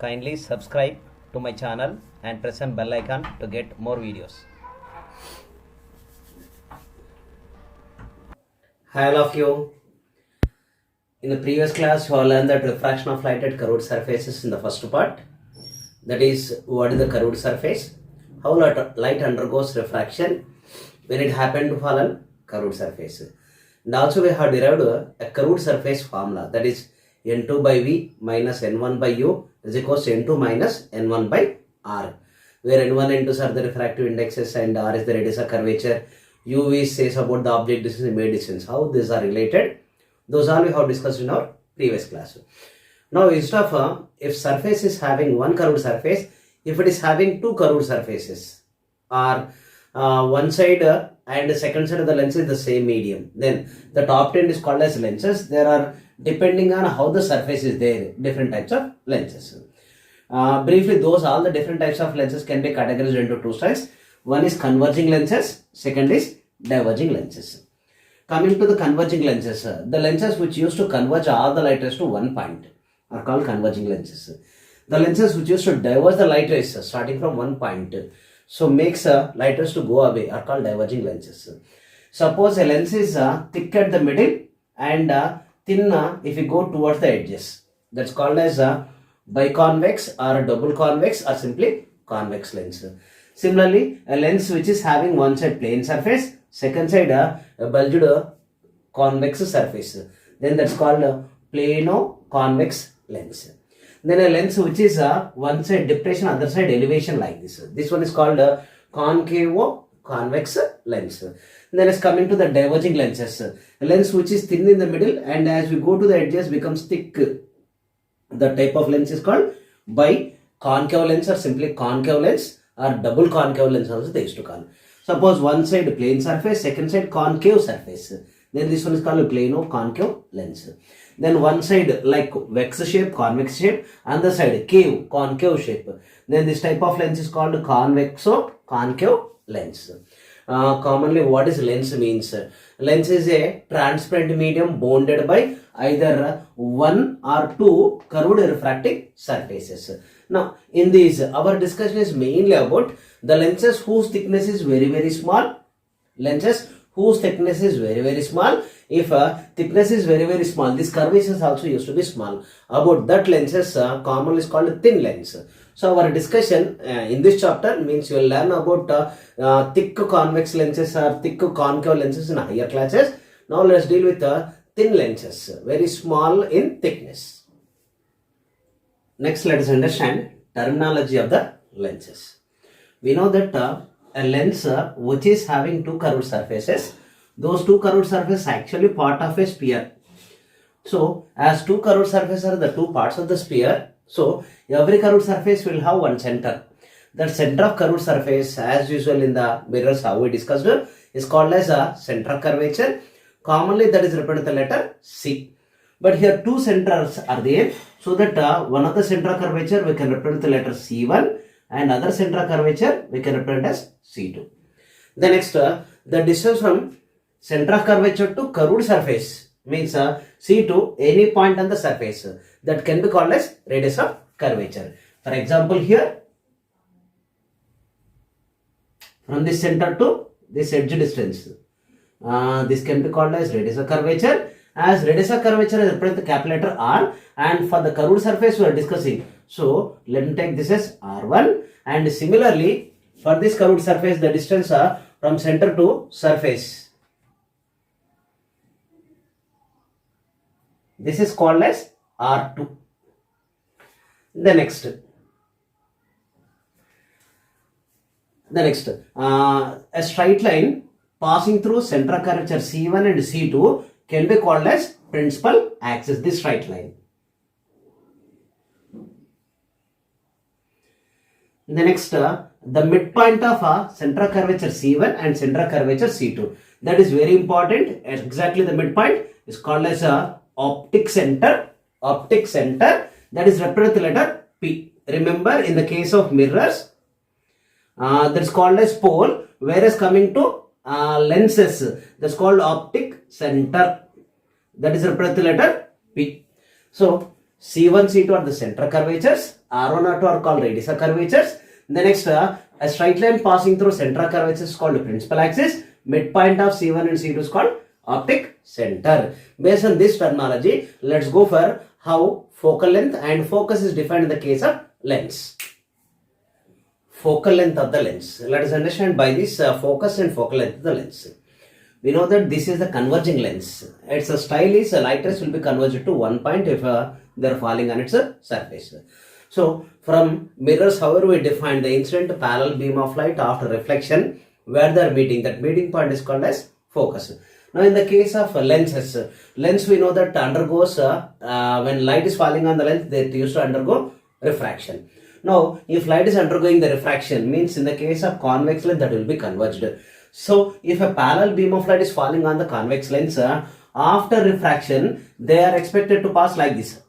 Kindly subscribe to my channel and press on bell icon to get more videos. Hi all of you. In the previous class, you all learned that refraction of light at curved surfaces in the first part. That is, what is the curved surface? How light undergoes refraction when it happened to fall on curved surface. And also we have derived a curved surface formula, that is n2 by v minus n1 by u is equals to n2 minus n1 by r, where n1 and n2 are the refractive indexes and r is the radius of curvature. U says about the object distance and made distance, how these are related. Those all we have discussed in our previous class. Now instead of if surface is having one curved surface, if it is having two curved surfaces, or one side and the second side of the lens is the same medium, then the top end is called as lenses. There are, depending on how the surface is there, different types of lenses. Briefly, those all the different types of lenses can be categorized into two styles. One is converging lenses, second is diverging lenses. Coming to the converging lenses, the lenses which used to converge all the light rays to one point are called converging lenses. The lenses which used to diverge the light rays starting from one point, so makes light rays to go away, are called diverging lenses. Suppose a lens is thick at the middle and thin if you go towards the edges, that's called as biconvex or double convex or simply convex lens. Similarly, a lens which is having one side plane surface, second side a bulged convex surface, then that's called plano-convex lens. Then a lens which is one side depression, other side elevation like this. This one is called concavo-convex lens. Then it's coming to the diverging lenses. A lens which is thin in the middle and as we go to the edges becomes thick. The type of lens is called biconcave lens or simply concave lens, or double concave lens also they used to call. Suppose one side plane surface, second side concave surface, then this one is called a plano-concave lens. Then one side like vex shape, convex shape, other side cave, concave shape. Then this type of lens is called convexo-concave lens. Commonly what is lens means? Lens is a transparent medium bounded by either one or two curved refracting surfaces. Now in these our discussion is mainly about the lenses whose thickness is very small. Lenses whose thickness is very small. If thickness is very small, this curvature also used to be small. About that lenses commonly is called thin lens. So our discussion in this chapter means you will learn about thick convex lenses or thick concave lenses in higher classes. Now let's deal with thin lenses, very small in thickness. Next, let us understand terminology of the lenses. We know that a lens which is having two curved surfaces, those two curved surfaces are actually part of a sphere. So as two curved surfaces are the two parts of the sphere, so every curved surface will have one center. That center of curved surface, as usual in the mirrors how we discussed, is called as a center of curvature. Commonly that is represented with the letter C. But here two centers are there, so that one of the center of curvature we can represent the letter C1 and other center of curvature we can represent as C2. The next, the distance from center of curvature to curved surface means C2, any point on the surface, that can be called as radius of curvature. For example, here from this center to this edge distance, this can be called as radius of curvature. As radius of curvature is represented the capital letter R, and for the curved surface we are discussing. So let me take this as R1, and similarly for this curved surface the distance from center to surface, this is called as R2. The next, a straight line passing through center of curvature C1 and C2 can be called as principal axis, this straight line. The next, the midpoint of center of curvature C1 and center of curvature C2, that is very important. Exactly the midpoint is called as optic center. Optic center, that is represented with the letter P. Remember, in the case of mirrors, that is called as pole, whereas coming to lenses, that's called optic center, that is represented with the letter P. So C1, C2 are the center curvatures. R1, R2 are called radius of curvatures. The next, a straight line passing through center curvature is called the principal axis. Midpoint of C1 and C2 is called optic center. Based on this terminology, let's go for how focal length and focus is defined in the case of lens. Focal length of the lens. Let us understand by this focus and focal length of the lens. We know that this is a converging lens. Its style is light rays will be converged to one point if they are falling on its surface. So from mirrors, however, we define the incident parallel beam of light after reflection where they are meeting. That meeting point is called as focus. Now in the case of lenses, lens we know that undergoes when light is falling on the lens, they used to undergo refraction. Now if light is undergoing the refraction, means in the case of convex lens that will be converged. So if a parallel beam of light is falling on the convex lens, after refraction they are expected to pass like this.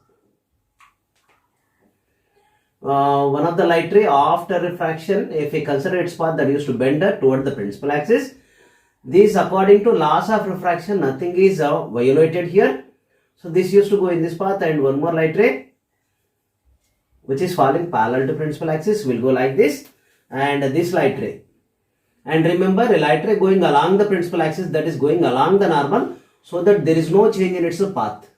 One of the light ray after refraction, if we consider its path that used to bend toward the principal axis, this according to laws of refraction nothing is violated here. So this used to go in this path, and one more light ray which is falling parallel to principal axis will go like this, and this light ray. And remember, a light ray going along the principal axis, that is going along the normal, so that there is no change in its path.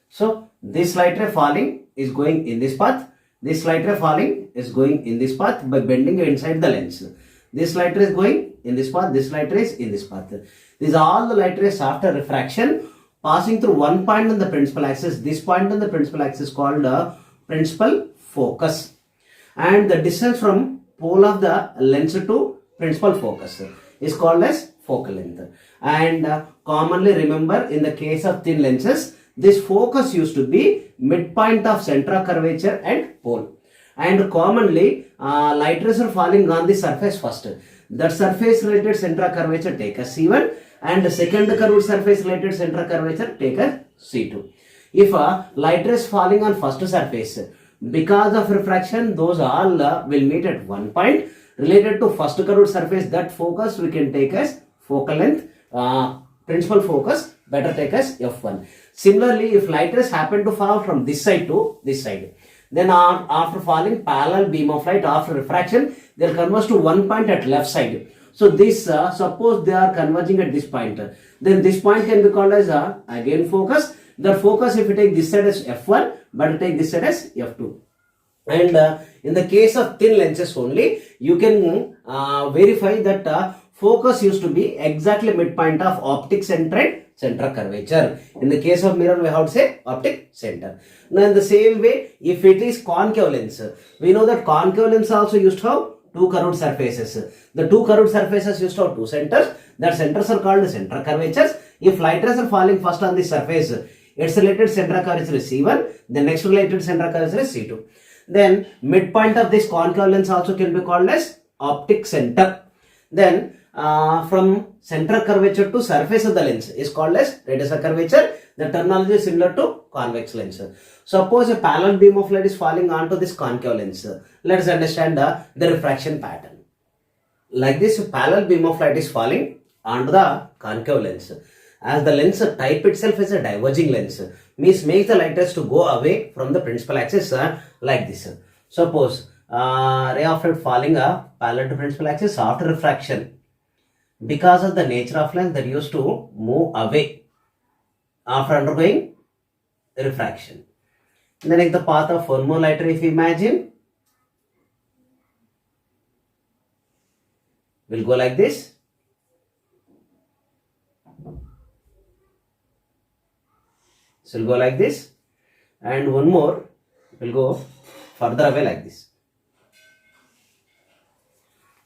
So this light ray falling is going in this path. This light ray falling is going in this path by bending inside the lens. This light ray is going in this path. This light ray is in this path. These are all the light rays after refraction passing through one point on the principal axis. This point on the principal axis is called principal focus, and the distance from pole of the lens to principal focus is called as focal length. And commonly remember, in the case of thin lenses, this focus used to be midpoint of center of curvature and pole. And commonly light rays are falling on the surface first. That surface related center of curvature take as C1, and the second curved surface related center of curvature take as C2. If light rays falling on first surface, because of refraction, those all will meet at one point related to first curved surface. That focus we can take as focal length. Principal focus better take as F1. Similarly, if light rays happen to fall from this side to this side, then after falling parallel beam of light after refraction, they will converge to one point at left side. So this suppose they are converging at this point, then this point can be called as again focus. The focus, if you take this side as F1, but take this side as F2. And in the case of thin lenses only, you can verify that focus used to be exactly midpoint of optic center and center curvature. In the case of mirror, we have to say optic center. Now in the same way, if it is concave lens, we know that concave lens also used to have two curved surfaces. The two curved surfaces used to have two centers. That centers are called the center curvatures. If light rays are falling first on the surface, its related center curvature is C1, the next related center curvature is C2. Then midpoint of this concave lens also can be called as optic center. Then from center curvature to surface of the lens is called as radius of curvature. The terminology is similar to convex lens. Suppose a parallel beam of light is falling onto this concave lens. Let us understand the refraction pattern. Like this, a parallel beam of light is falling onto the concave lens. As the lens type itself is a diverging lens, means makes the light rays to go away from the principal axis like this. Suppose ray of light falling parallel to principal axis after refraction. Because of the nature of lens, that used to move away after undergoing refraction. Then like the path of one more light ray, if you imagine, will go like this. So will go like this, and one more will go further away like this.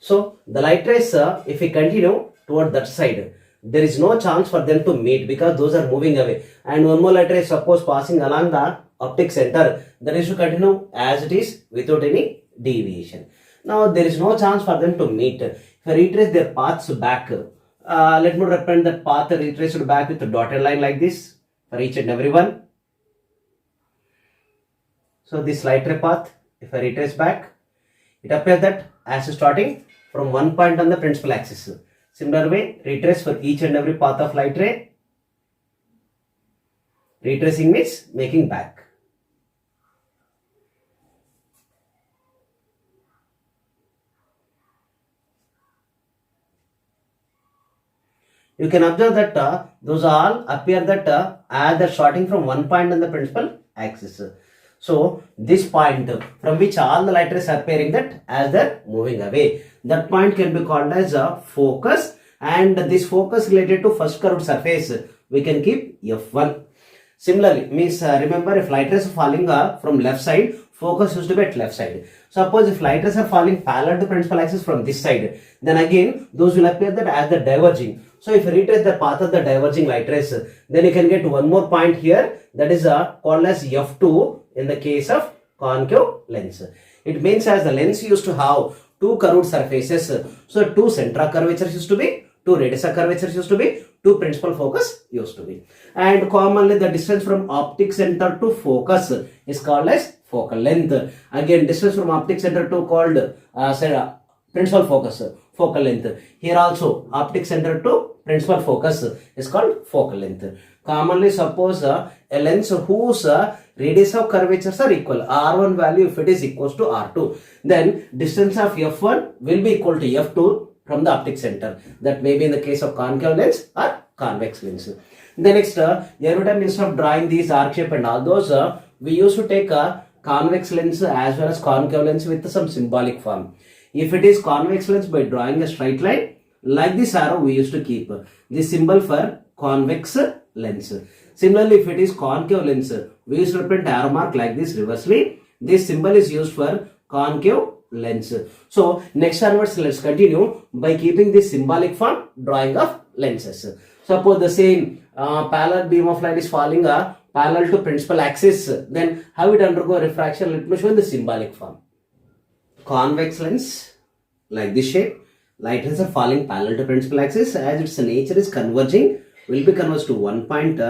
So the light rays, if we continue toward that side, there is no chance for them to meet because those are moving away. And one more light ray, suppose passing along the optic center, that is to continue as it is without any deviation. Now there is no chance for them to meet. If I retrace their paths back, let me represent that path retraced back with a dotted line like this for each and every one. So this light ray path, if I retrace back, it appears that as starting from one point on the principal axis, Similar way, retrace for each and every path of light ray. Retracing means making back. You can observe that those all appear that as they're starting from one point on the principal axis. So this point from which all the light rays are appearing that as they're moving away, that point can be called as a focus, and this focus related to first curved surface we can keep F1. Similarly, means remember, if light rays are falling from left side, focus used to be at left side. Suppose if light rays are falling parallel to principal axis from this side, then again those will appear that as the diverging. So if you retrace the path of the diverging light rays, then you can get one more point here, that is called as F2 in the case of concave lens. It means as the lens used to have two curved surfaces, so two centra curvatures used to be, two radius curvatures used to be, two principal focus used to be, and commonly the distance from optic center to focus is called as focal length. Again, distance from optic center to called principal focus, focal length. Here also optic center to principal focus is called focal length. Commonly suppose a lens whose radius of curvatures are equal, R1 value if it is equals to R2, then distance of F1 will be equal to F2 from the optic center. That may be in the case of concave lens or convex lens. The next, every time instead of drawing these arc shape and all those, we used to take a convex lens as well as concave lens with some symbolic form. If it is convex lens, by drawing a straight line, like this arrow we used to keep the symbol for convex lens. Similarly, if it is concave lens, we used to print arrow mark like this reversely. This symbol is used for concave lens. So next onwards, let's continue by keeping this symbolic form drawing of lenses. Suppose the same parallel beam of light is falling parallel to principal axis, then how it undergo refraction? Let me show in the symbolic form. Convex lens, like this shape, light rays are falling parallel to principal axis. As its nature is converging, will be converged to one point.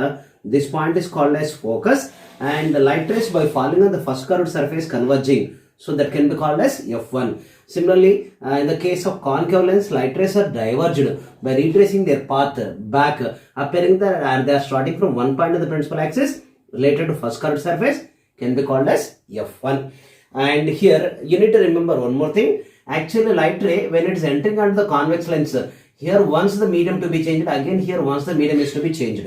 This point is called as focus, and the light rays by falling on the first curved surface converging, so that can be called as F1. Similarly, in the case of concave lens, light rays are diverged by retracing their path back, appearing that they are starting from one point of the principal axis related to first curved surface, can be called as F1. And here you need to remember one more thing. Actually, light ray, when it is entering under the convex lens, here once the medium to be changed, again here once the medium is to be changed.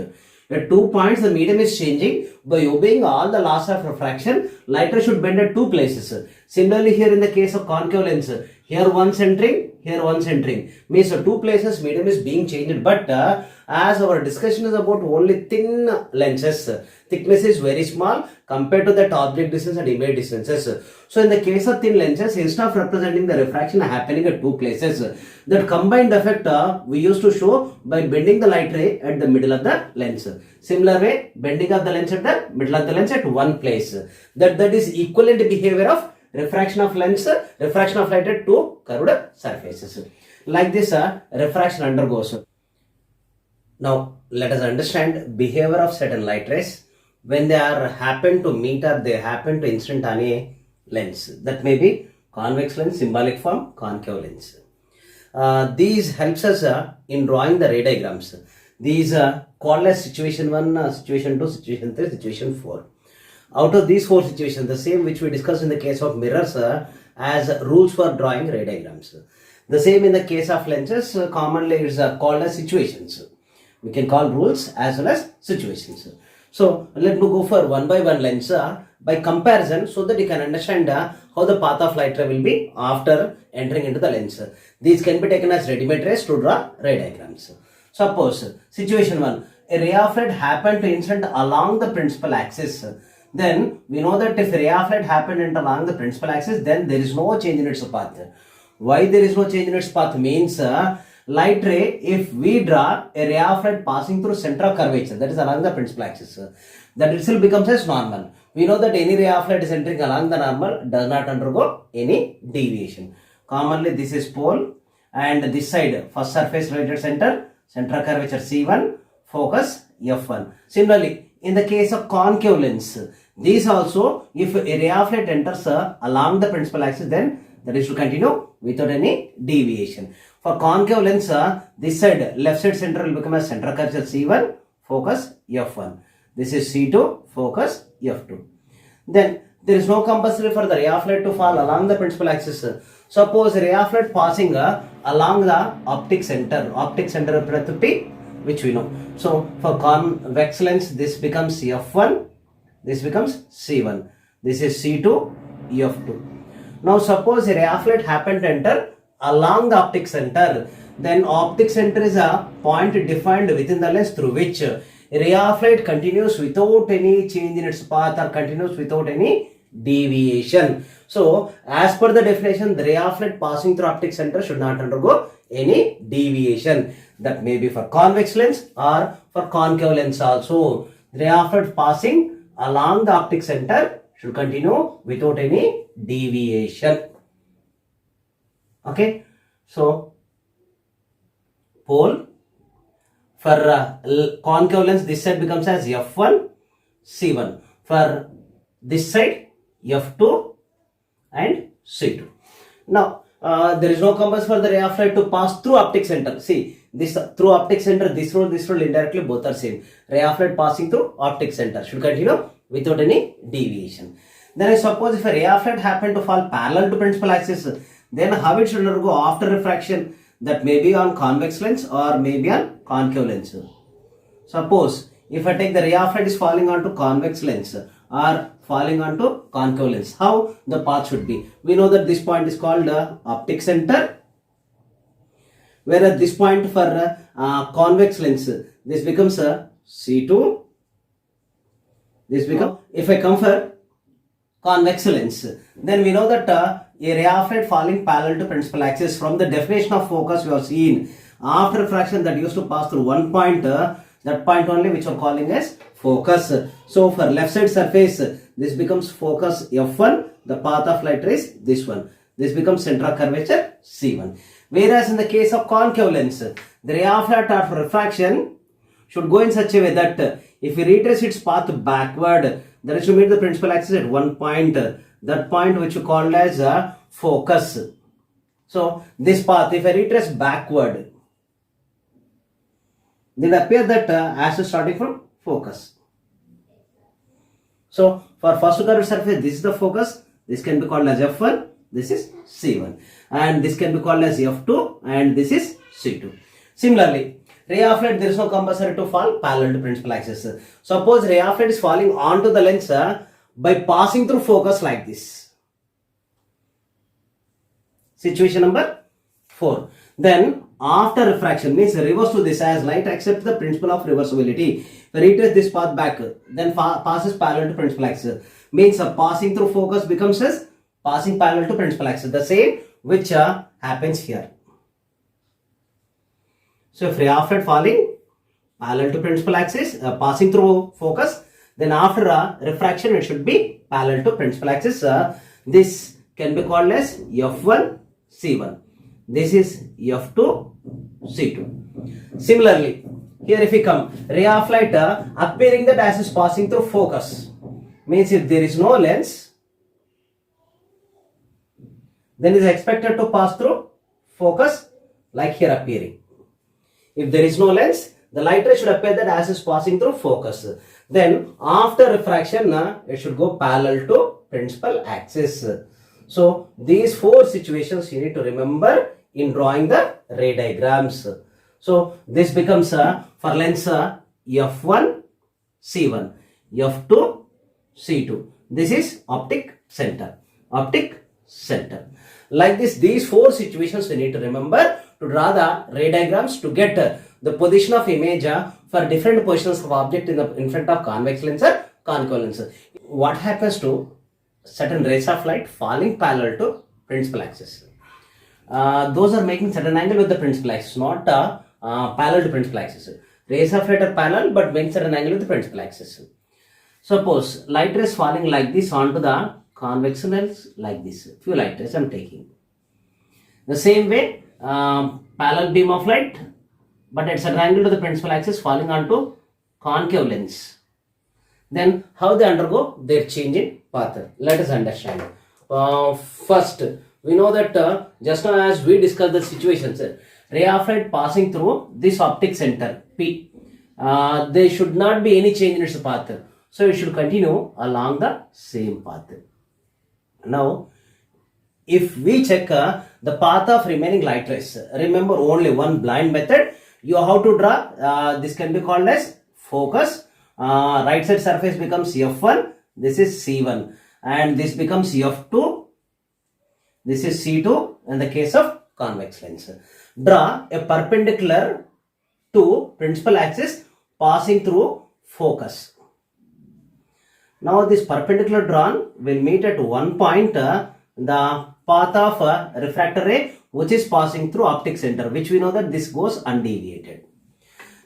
At 2 points the medium is changing. By obeying all the laws of refraction, light ray should bend at 2 places. Similarly, here in the case of concave lens, here once entering, here once entering, means 2 places medium is being changed. But as our discussion is about only thin lenses, thickness is very small compared to that object distance and image distances. So in the case of thin lenses, instead of representing the refraction happening at 2 places, that combined effect we used to show by bending the light ray at the middle of the lens. Similar way, bending of the lens at the middle of the lens at one place. That is equivalent behavior of refraction of lens, refraction of light at 2 curved surfaces. Like this, refraction undergoes. Now let us understand behavior of certain light rays when they are happen to meet or they happen to incident on a lens. That may be convex lens, symbolic form, concave lens. These helps us in drawing the ray diagrams. These called as situation 1, situation 2, situation 3, situation 4. Out of these 4 situations, the same which we discussed in the case of mirrors as rules for drawing ray diagrams. The same in the case of lenses, commonly it is called as situations. We can call rules as well as situations. So let me go for one by one lens by comparison, so that you can understand how the path of light ray will be after entering into the lens. These can be taken as ready-made rays to draw ray diagrams. Suppose situation 1, a ray of light happened to incident along the principal axis. Then we know that if a ray of light happened along the principal axis, then there is no change in its path. Why there is no change in its path means light ray, if we draw a ray of light passing through center of curvature, that is along the principal axis, that itself becomes as normal. We know that any ray of light is entering along the normal does not undergo any deviation. Commonly this is pole, and this side first surface related center, center of curvature C1, focus F1. Similarly, in the case of concave lens, these also, if a ray of light enters along the principal axis, then that is to continue without any deviation. For concave lens, this side, left side center will become as center curvature C1, focus F1. This is C2, focus F2. Then there is no compulsory for the ray of light to fall along the principal axis. Suppose ray of light passing along the optic center breadth P, which we know. So for convex lens, this becomes F1, this becomes C1. This is C2, F2. Now suppose a ray of light happened to enter along the optic center, then optic center is a point defined within the lens through which a ray of light continues without any change in its path or continues without any deviation. So as per the definition, the ray of light passing through optic center should not undergo any deviation. That may be for convex lens or for concave lens also. The ray of light passing along the optic center should continue without any deviation. Okay, so pole for concave lens, this side becomes as F1, C1. For this side, F2 and C2. Now, there is no compass for the ray of light to pass through optic center. See, this through optic center, this road indirectly both are same. Ray of light passing through optic center should continue without any deviation. Then I suppose if a ray of light happened to fall parallel to principal axis, then how it should undergo after refraction? That may be on convex lens or maybe on concave lens. Suppose if I take the ray of light is falling onto convex lens or falling onto concave lens, how the path should be? We know that this point is called optic center, whereas this point for convex lens, this becomes C2. This becomes, if I come for convex lens, then we know that a ray of light falling parallel to principal axis, from the definition of focus we have seen, after refraction that used to pass through one point, that point only which we are calling as focus. So for left side surface, this becomes focus F1, the path of light rays this one. This becomes center of curvature C1. Whereas in the case of concave lens, the ray of light after refraction should go in such a way that if we retrace its path backward, then it should meet the principal axis at one point, that point which we called as focus. So this path, if I retrace backward, then it appears that as starting from focus. So for first curved surface, this is the focus. This can be called as F1, this is C1, and this can be called as F2, and this is C2. Similarly, ray of light, there is no compulsory to fall parallel to principal axis. Suppose ray of light is falling onto the lens by passing through focus like this. Situation number 4. Then after refraction, means reverse to this, as light accepts the principle of reversibility. Retrace this path back, then passes parallel to principal axis. Means passing through focus becomes as passing parallel to principal axis. The same which happens here. So if ray of light falling parallel to principal axis, passing through focus, then after refraction it should be parallel to principal axis. This can be called as F1, C1. This is F2, C2. Similarly, here if we come, ray of light appearing that as is passing through focus, means if there is no lens, then is expected to pass through focus like here appearing. If there is no lens, the light ray should appear that as is passing through focus. Then after refraction, it should go parallel to principal axis. So these 4 situations you need to remember in drawing the ray diagrams. So this becomes for lens F1, C1, F2, C2. This is optic center. Optic center. Like this, these 4 situations we need to remember to draw the ray diagrams to get the position of image for different positions of object in front of convex lens or concave lens. What happens to certain rays of light falling parallel to principal axis? Those are making certain angle with the principal axis, not parallel to principal axis. Rays of light are parallel but making certain angle with the principal axis. Suppose light rays falling like this onto the convex lens like this. Few light rays I am taking. The same way, parallel beam of light but at certain angle to the principal axis falling onto concave lens. Then how they undergo their change in path? Let us understand. First, we know that just now as we discussed the situations, ray of light passing through this optic center P. There should not be any change in its path. So it should continue along the same path. Now, if we check the path of remaining light rays, remember only one blind method. You have to draw. This can be called as focus. Right side surface becomes F1. This is C1. And this becomes F2. This is C2 in the case of convex lens. Draw a perpendicular to principal axis passing through focus. Now this perpendicular drawn will meet at one point the path of refractor ray which is passing through optic center, which we know that this goes undeviated.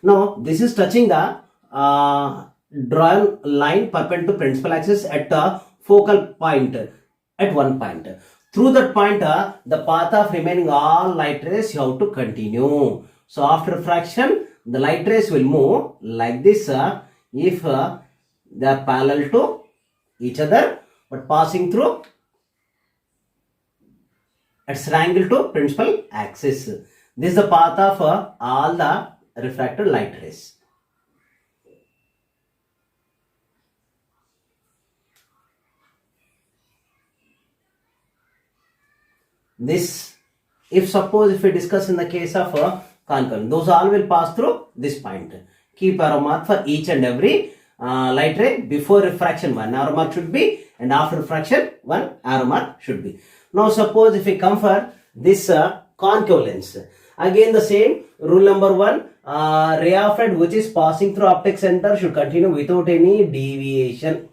Now this is touching the drawn line perpendicular to principal axis at the focal point at one point. Through that point, the path of remaining all light rays you have to continue. So after refraction, the light rays will move like this if they are parallel to each other but passing through at an angle to principal axis. This is the path of all the refracted light rays. This, if we discuss in the case of concave, those all will pass through this point. Keep arrow mark for each and every light ray. Before refraction, one arrow mark should be, and after refraction, one arrow mark should be. Now suppose if we come for this concave lens, again the same rule number one, ray of light which is passing through optic center should continue without any deviation.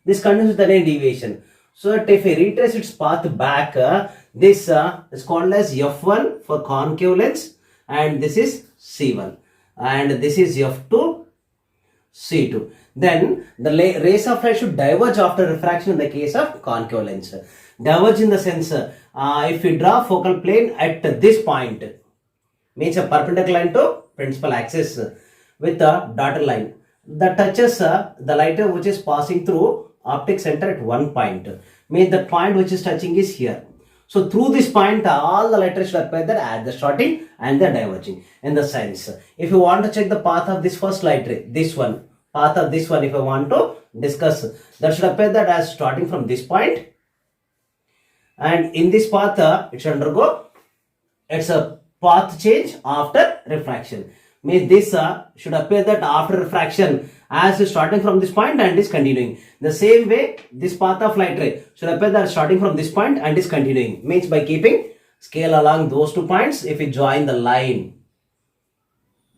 This continues without any deviation. So that if we retrace its path back, this is called as F1 for concave lens, and this is C1, and this is F2, C2. Then the rays of light should diverge after refraction in the case of concave lens. Diverge in the sense, if we draw focal plane at this point, means a perpendicular line to principal axis with a dotted line that touches the light ray which is passing through optic center at one point, means the point which is touching is here. So through this point, all the light rays should appear there at the starting and they are diverging. In the sense, if you want to check the path of this first light ray, this one, path of this one, if I want to discuss, that should appear that as starting from this point, and in this path, it should undergo, it's a path change after refraction. Means this should appear that after refraction as is starting from this point and is continuing. The same way, this path of light ray should appear that starting from this point and is continuing. Means by keeping scale along those 2 points, if we join the line,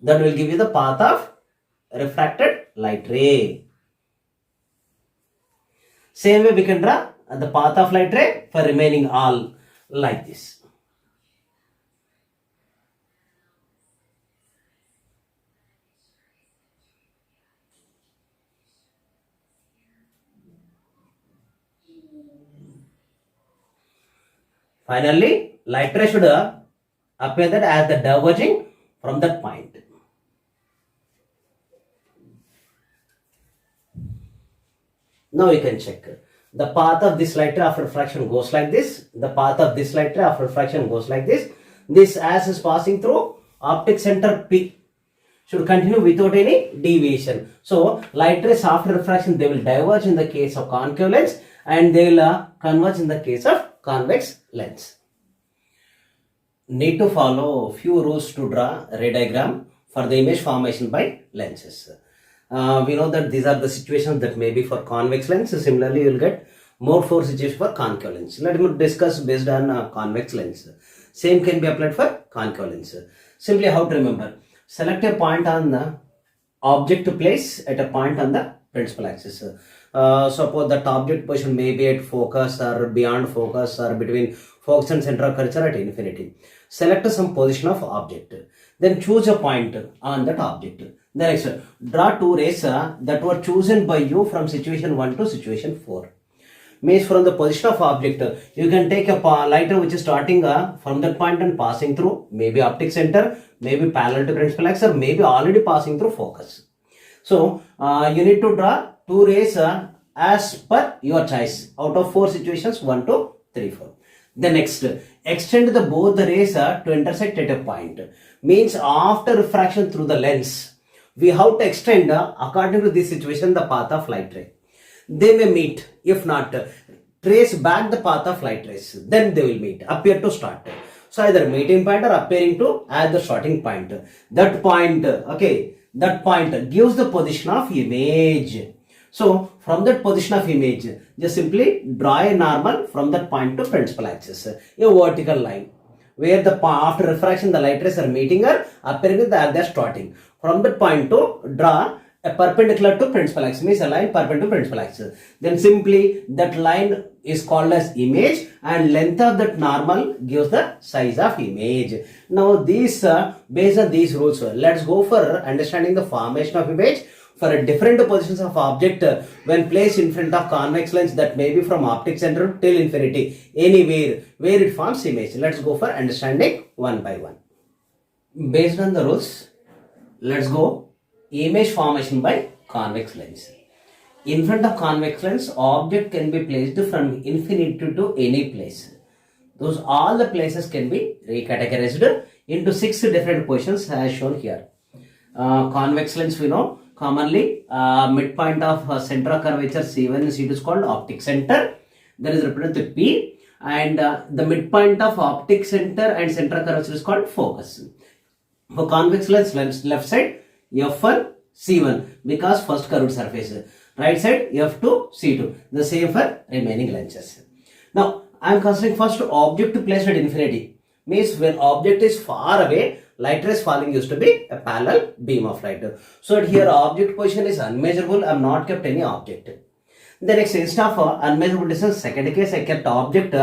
that will give you the path of refracted light ray. Same way we can draw the path of light ray for remaining all like this. Finally, light ray should appear that as the diverging from that point. Now you can check. The path of this light ray after refraction goes like this. The path of this light ray after refraction goes like this. This as is passing through optic center P should continue without any deviation. So light rays after refraction, they will diverge in the case of concave lens and they will converge in the case of convex lens. Need to follow few rules to draw a ray diagram for the image formation by lenses. We know that these are the situations that may be for convex lens. Similarly, you will get more 4 situations for concave lens. Let me discuss based on convex lens. Same can be applied for concave lens. Simply how to remember. Select a point on the object to place at a point on the principal axis. Suppose that object position may be at focus or beyond focus or between focus and center of curvature at infinity. Select some position of object. Then choose a point on that object. Then next, draw 2 rays that were chosen by you from situation 1 to situation 4. Means from the position of object, you can take a light ray which is starting from that point and passing through maybe optic center, maybe parallel to principal axis, or maybe already passing through focus. So you need to draw 2 rays as per your choice out of 4 situations 1, 2, 3, 4. The next, extend the both the rays to intersect at a point. Means after refraction through the lens, we have to extend according to this situation the path of light ray. They may meet. If not, trace back the path of light rays. Then they will meet. Appear to start. So either meeting point or appearing to at the starting point. That point, okay, that point gives the position of image. So from that position of image, just simply draw a normal from that point to principal axis, a vertical line where the after refraction the light rays are meeting or appearing with the starting. From that point to draw a perpendicular to principal axis, means a line perpendicular to principal axis. Then simply that line is called as image, and length of that normal gives the size of image. Now these based on these rules, let's go for understanding the formation of image for different positions of object when placed in front of convex lens, that may be from optic center till infinity, anywhere where it forms image. Let's go for understanding one by one. Based on the rules, let's go image formation by convex lens. In front of convex lens, object can be placed from infinity to any place. Those all the places can be recategorized into 6 different positions as shown here. Convex lens, we know commonly midpoint of center of curvature C1 and C2 is called optic center. That is represented with P, and the midpoint of optic center and center of curvature is called focus. For convex lens, left side F1 C1 because first curved surface. Right side F2 C2. The same for remaining lenses. Now I am considering first object placed at infinity. Means when object is far away, light rays falling used to be a parallel beam of light. So here object position is unmeasurable. I have not kept any object. The next, instead of unmeasurable distance, second case I kept object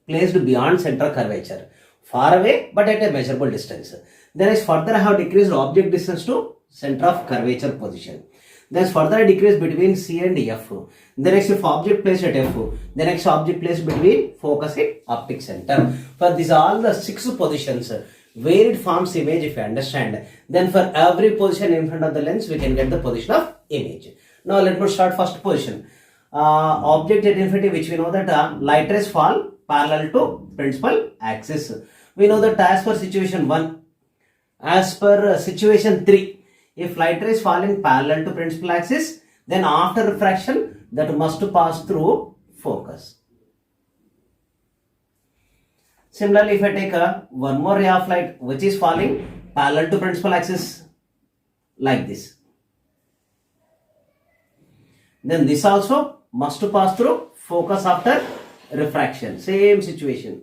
placed beyond center curvature. Far away but at a measurable distance. Then as further I have decreased object distance to center of curvature position. Then further I decrease between C and F. The next, if object placed at F, the next object placed between focus and optic center. For these all the 6 positions where it forms image, if you understand, then for every position in front of the lens we can get the position of image. Now let me start first position. Object at infinity, which we know that light rays fall parallel to principal axis. We know that as per situation 1, as per situation 3, if light rays falling parallel to principal axis, then after refraction that must pass through focus. Similarly, if I take one more ray of light which is falling parallel to principal axis like this, then this also must pass through focus after refraction. Same situation.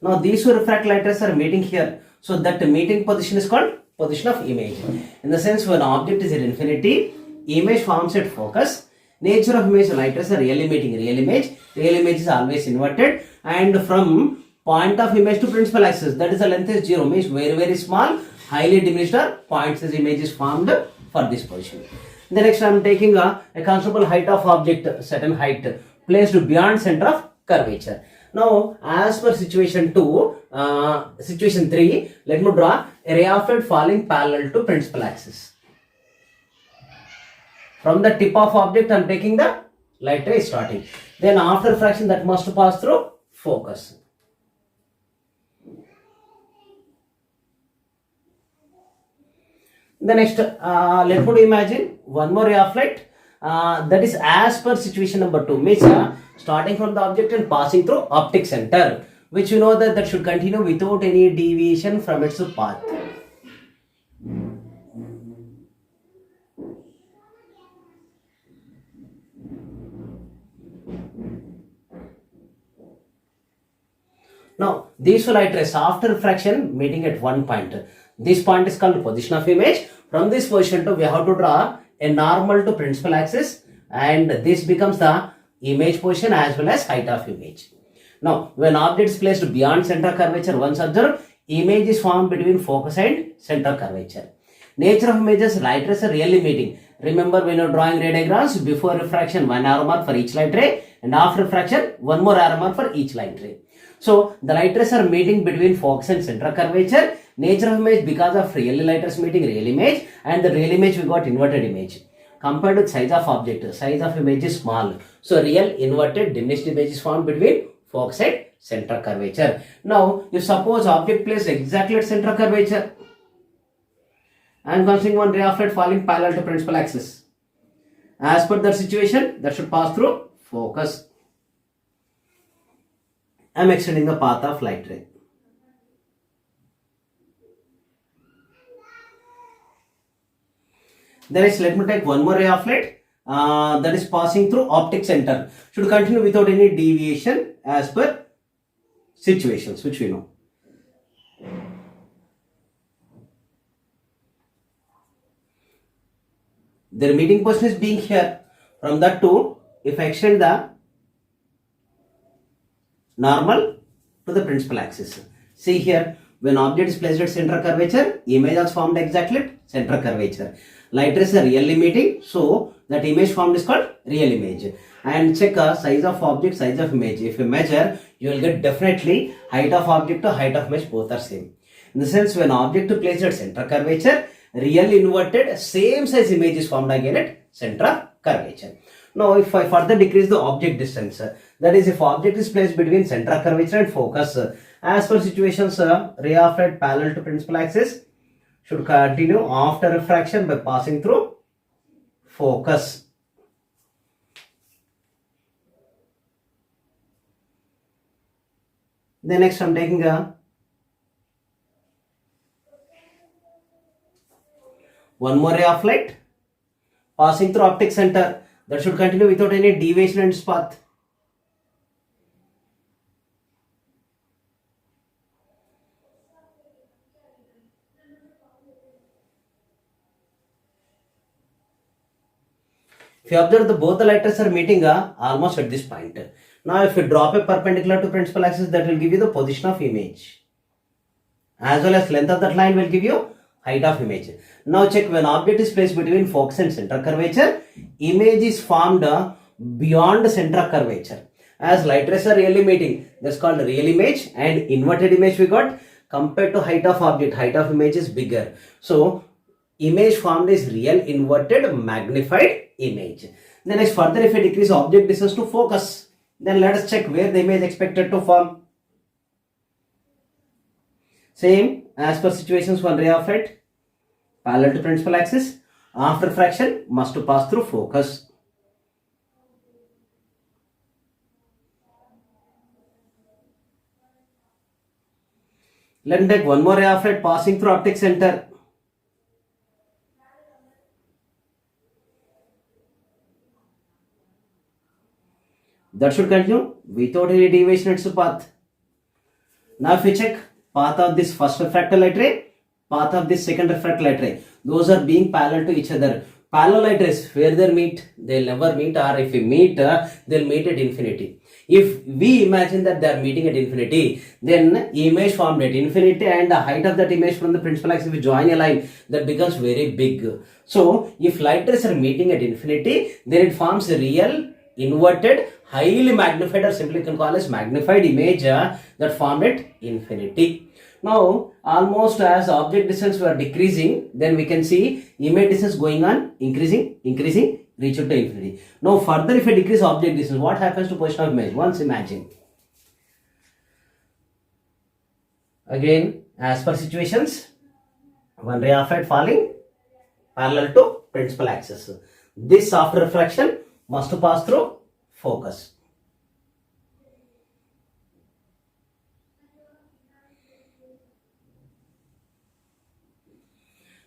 Now these two refract light rays are meeting here. So that meeting position is called position of image. In the sense when object is at infinity, image forms at focus. Nature of image, light rays are really meeting real image. Real image is always inverted, and from point of image to principal axis, that is the length is 0, means very very small, highly diminished or point size image is formed for this position. The next I am taking a considerable height of object, certain height placed beyond center of curvature. Now as per situation 2, situation 3, let me draw a ray of light falling parallel to principal axis. From the tip of object I am taking the light ray starting. Then after refraction that must pass through focus. The next, let me imagine one more ray of light. That is as per situation number 2, means starting from the object and passing through optic center, which you know that should continue without any deviation from its path. Now these two light rays after refraction meeting at one point. This point is called position of image. From this position to we have to draw a normal to principal axis, and this becomes the image position as well as height of image. Now when object is placed beyond center curvature, once observe, image is formed between focus and center curvature. Nature of images, light rays are really meeting. Remember when you are drawing ray diagrams, before refraction 1 arrow mark for each light ray, and after refraction 1 more arrow mark for each light ray. So the light rays are meeting between focus and center curvature. Nature of image, because of real light rays meeting real image, and the real image we got inverted image. compared with size of object. Size of image is small. So real inverted diminished image is found between focus and center curvature. Now, if suppose object placed exactly at center curvature and considering one ray of light falling parallel to principal axis. As per that situation, that should pass through focus. I am extending the path of light ray. Then let me take one more ray of light that is passing through optic center. Should continue without any deviation as per situations which we know. Their meeting position is being here. From that to, if I extend the normal to the principal axis. See here, when object is placed at center curvature, image is formed exactly at center curvature. Light rays are really meeting, so that image formed is called real image. And check size of object, size of image. If you measure, you will get definitely height of object to height of image, both are same. In the sense, when object is placed at center curvature, real inverted same size image is formed again at center curvature. Now, if I further decrease the object distance, that is, if object is placed between center curvature and focus, as per situations, ray of light parallel to principal axis should continue after refraction by passing through focus. Then next I am taking one more ray of light passing through optic center, that should continue without any deviation in its path. If you observe, both the light rays are meeting almost at this point. Now, if you drop a perpendicular to principal axis, that will give you the position of image, as well as length of that line will give you height of image. Now check, when object is placed between focus and center curvature, image is formed beyond center curvature. As light rays are really meeting, that's called real image, and inverted image we got. Compared to height of object, height of image is bigger. So image formed is real inverted magnified image. Then next, further if I decrease object distance to focus, then let us check where the image expected to form. Same as per situations, one ray of light parallel to principal axis, after refraction must to pass through focus. Let me take one more ray of light passing through optic center. That should continue without any deviation in its path. Now if we check path of this first refracted light ray, path of this second refracted light ray, those are being parallel to each other. Parallel light rays, where they meet, they'll never meet, or if we meet, they'll meet at infinity. If we imagine that they are meeting at infinity, then image formed at infinity and the height of that image from the principal axis, if we join a line, that becomes very big. So if light rays are meeting at infinity, then it forms a real inverted, highly magnified, or simply can call as magnified image that formed at infinity. Now, almost as object distance were decreasing, then we can see image distance going on increasing, reach to infinity. Now, further if I decrease object distance, what happens to position of image? Once imagine. Again, as per situations, one ray of light falling parallel to principal axis. This after refraction must pass through focus.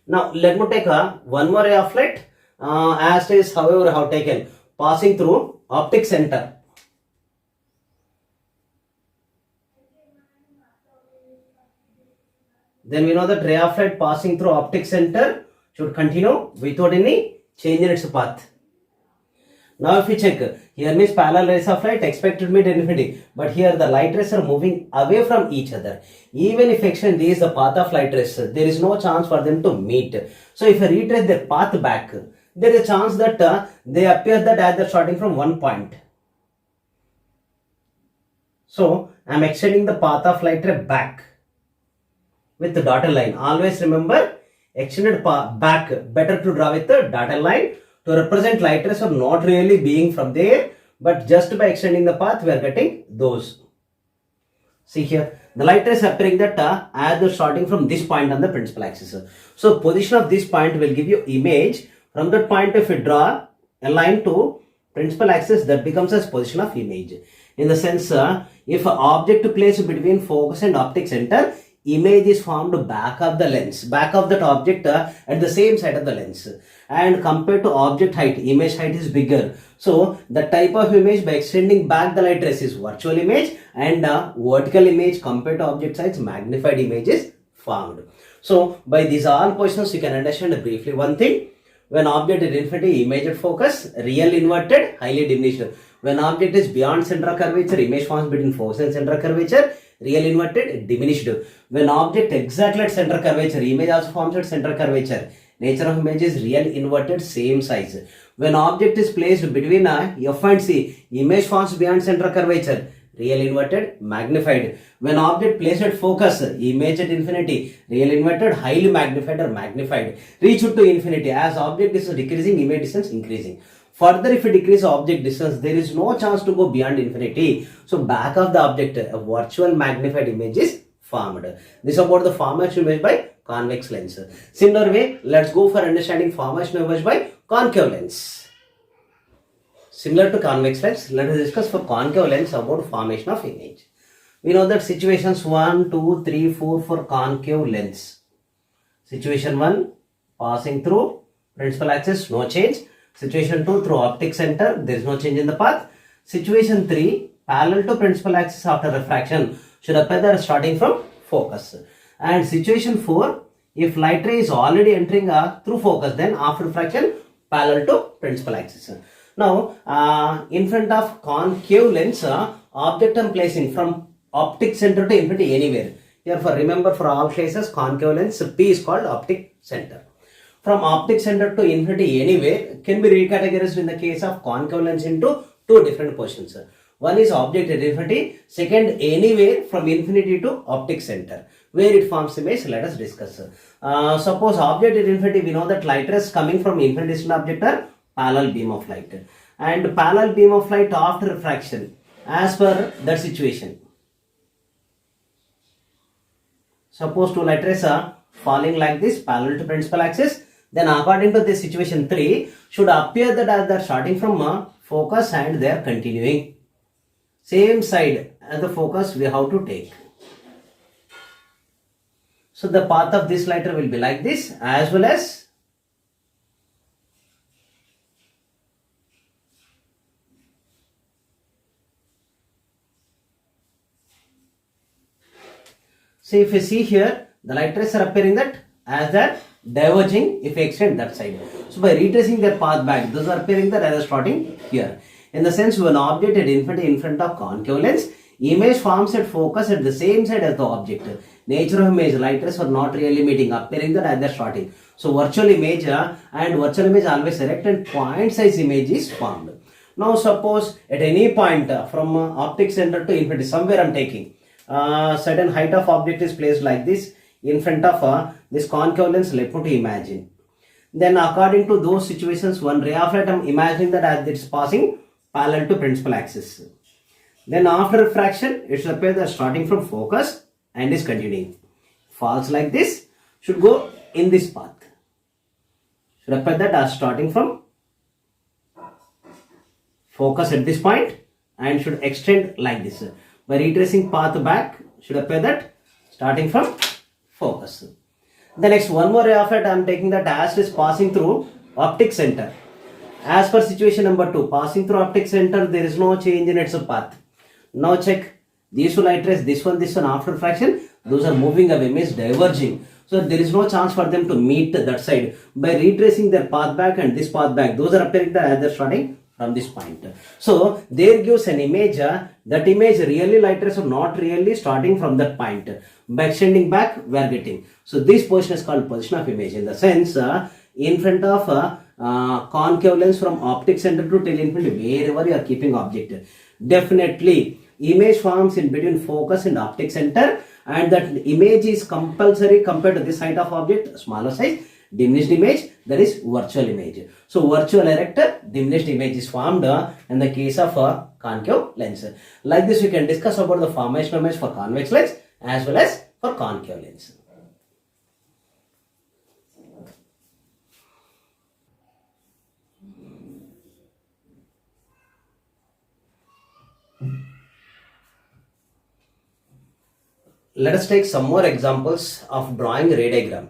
Now let me take one more ray of light as is, however, I have taken passing through optic center. Then we know that ray of light passing through optic center should continue without any change in its path. Now if we check, here means parallel rays of light expected to meet at infinity, but here the light rays are moving away from each other. Even if extend this the path of light rays, there is no chance for them to meet. So if I retrace their path back, there is a chance that they appear that as they're starting from one point. So I am extending the path of light ray back with the dotted line. Always remember, extended path back better to draw with the dotted line. To represent light rays are not really being from there, but just by extending the path, we are getting those. See here, the light rays appearing that as they're starting from this point on the principal axis. So position of this point will give you image. From that point, if you draw a line to principal axis, that becomes as position of image. In the sense, if an object placed between focus and optic center, image is formed back of the lens, back of that object at the same side of the lens. And compared to object height, image height is bigger. So the type of image by extending back the light rays is virtual image, and vertical image compared to object size, magnified image is formed. So by these all positions, you can understand briefly one thing. When object is infinity, image at focus, real inverted, highly diminished. When object is beyond center of curvature, image forms between focus and center of curvature, real inverted, diminished. When object exactly at center curvature, image also forms at center curvature. Nature of image is real inverted, same size. When object is placed between F and C, image forms beyond center curvature, real inverted, magnified. When object placed at focus, image at infinity, real inverted, highly magnified or magnified. Reach to infinity. As object distance decreasing, image distance increasing. Further, if you decrease object distance, there is no chance to go beyond infinity. So back of the object, a virtual magnified image is formed. This is about the formation of image by convex lens. Similar way, let's go for understanding formation of image by concave lens. Similar to convex lens, let us discuss for concave lens about formation of image. We know that situations 1, 2, 3, 4 for concave lens. Situation 1, passing through principal axis, no change. Situation 2, through optic center, there is no change in the path. Situation 3, parallel to principal axis after refraction, should appear there starting from focus. And situation 4, if light ray is already entering through focus, then after refraction, parallel to principal axis. Now, in front of concave lens, object I'm placing from optic center to infinity anywhere. Here, remember, for all cases, concave lens, P is called optic center. From optic center to infinity anywhere can be recategorized in the case of concave lens into two different positions. One is object at infinity, second anywhere from infinity to optic center. Where it forms image, let us discuss. Suppose object at infinity, we know that light rays coming from infinite distant object are parallel beam of light. And parallel beam of light after refraction, as per that situation. Suppose two light rays are falling like this, parallel to principal axis. Then according to this situation 3, should appear that as they are starting from focus and they are continuing. Same side as the focus we have to take. So the path of this light ray will be like this, as well as see, if you see here, the light rays are appearing that as that diverging if you extend that side. So by retracing their path back, those are appearing that as starting here. In the sense, when object at infinity in front of concave lens, image forms at focus at the same side as the object. Nature of image, light rays are not really meeting, appearing that as they're starting. So virtual image and virtual image always erect and point size image is formed. Now suppose at any point from optic center to infinity, somewhere I'm taking certain height of object is placed like this in front of this concave lens, let me to imagine. Then according to those situations, one ray of light I'm imagining that as it's passing parallel to principal axis. Then after refraction, it should appear that starting from focus and is continuing. Falls like this, should go in this path. Should appear that as starting from focus at this point and should extend like this. By retracing path back, should appear that starting from focus. The next one more ray of light I am taking that as it is passing through optic center. As per situation number 2, passing through optic center, there is no change in its path. Now check these two light rays, this one after refraction, those are moving away, means diverging. So there is no chance for them to meet that side. By retracing their path back and this path back, those are appearing that as they are starting from this point. So there gives an image, that image really light rays are not really starting from that point. By extending back, we are getting. So this position is called position of image. In the sense, in front of concave lens from optic center to till infinity, wherever you are keeping object, definitely image forms in between focus and optic center, and that image is compulsory compared to this height of object, smaller size. diminished image, there is virtual image. So virtual erect diminished image is formed in the case of a concave lens. Like this we can discuss about the formation of image for convex lens as well as for concave lens. Let us take some more examples of drawing ray diagram.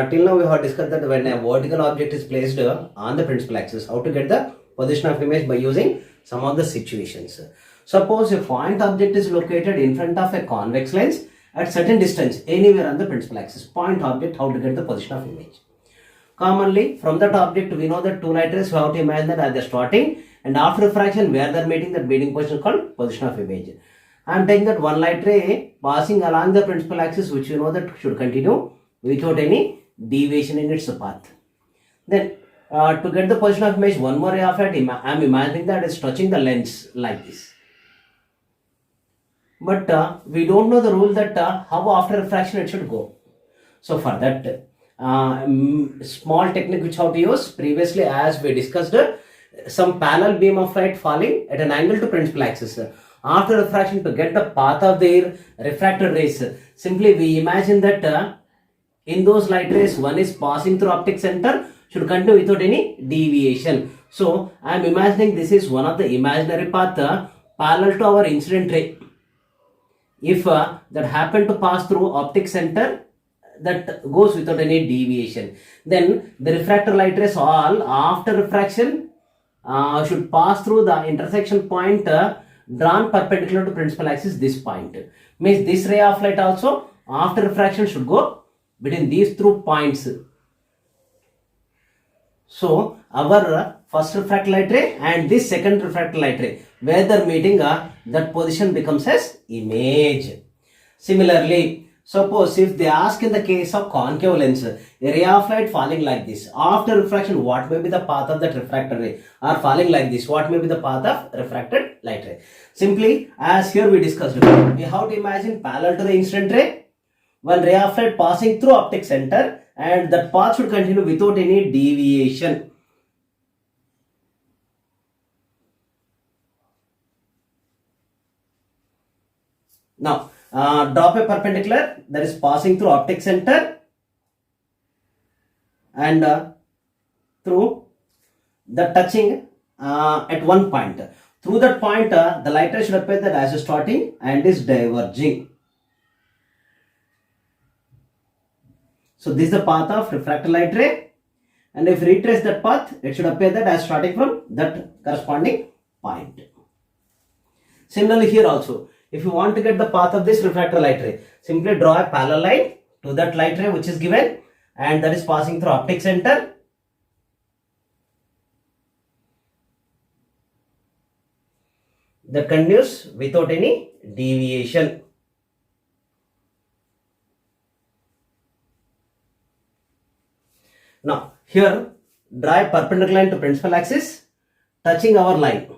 Till now we have discussed that when a vertical object is placed on the principal axis, how to get the position of image by using some of the situations. Suppose a point object is located in front of a convex lens at certain distance anywhere on the principal axis. Point object, how to get the position of image. Commonly from that object we know that two light rays, we have to imagine that as they are starting and after refraction where they are meeting, that meeting position is called position of image. I am taking that one light ray passing along the principal axis, which you know that should continue without any deviation in its path. Then to get the position of image, one more ray of light, I am imagining that it's touching the lens like this. But we don't know the rule that how after refraction it should go. So for that small technique which how to use, previously as we discussed, some parallel beam of light falling at an angle to principal axis. After refraction, to get the path of their refracted rays, simply we imagine that in those light rays, one is passing through optic center, should continue without any deviation. So I am imagining this is one of the imaginary path parallel to our incident ray. If that happen to pass through optic center, that goes without any deviation, then the refractor light rays all after refraction should pass through the intersection point drawn perpendicular to principal axis, this point. Means this ray of light also after refraction should go between these two points. So our first refracted light ray and this second refracted light ray, where they are meeting, that position becomes as image. Similarly, suppose if they ask in the case of concave lens, a ray of light falling like this, after refraction what may be the path of that refracted ray, or falling like this, what may be the path of refracted light ray. Simply as here we discussed, we have to imagine parallel to the incident ray, one ray of light passing through optic center and that path should continue without any deviation. Now drop a perpendicular that is passing through optic center and through the touching at one point. Through that point, the light ray should appear that as starting and is diverging. So this is the path of refracted light ray, and if retrace that path, it should appear that as starting from that corresponding point. Similarly here also, if you want to get the path of this refracted light ray, simply draw a parallel line to that light ray which is given and that is passing through optic center. That continues without any deviation. Now here draw a perpendicular line to principal axis touching our line.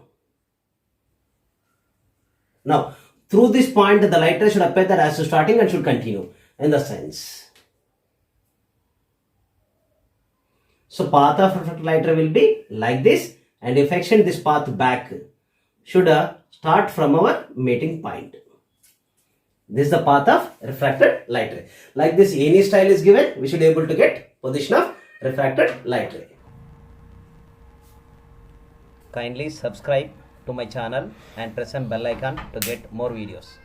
Now through this point the light ray should appear that as starting and should continue in the sense. So path of refracted light ray will be like this, and if extend this path back, should start from our meeting point. This is the path of refracted light ray. Like this, any style is given, we should be able to get position of refracted light ray. Kindly subscribe to my channel and press on bell icon to get more videos.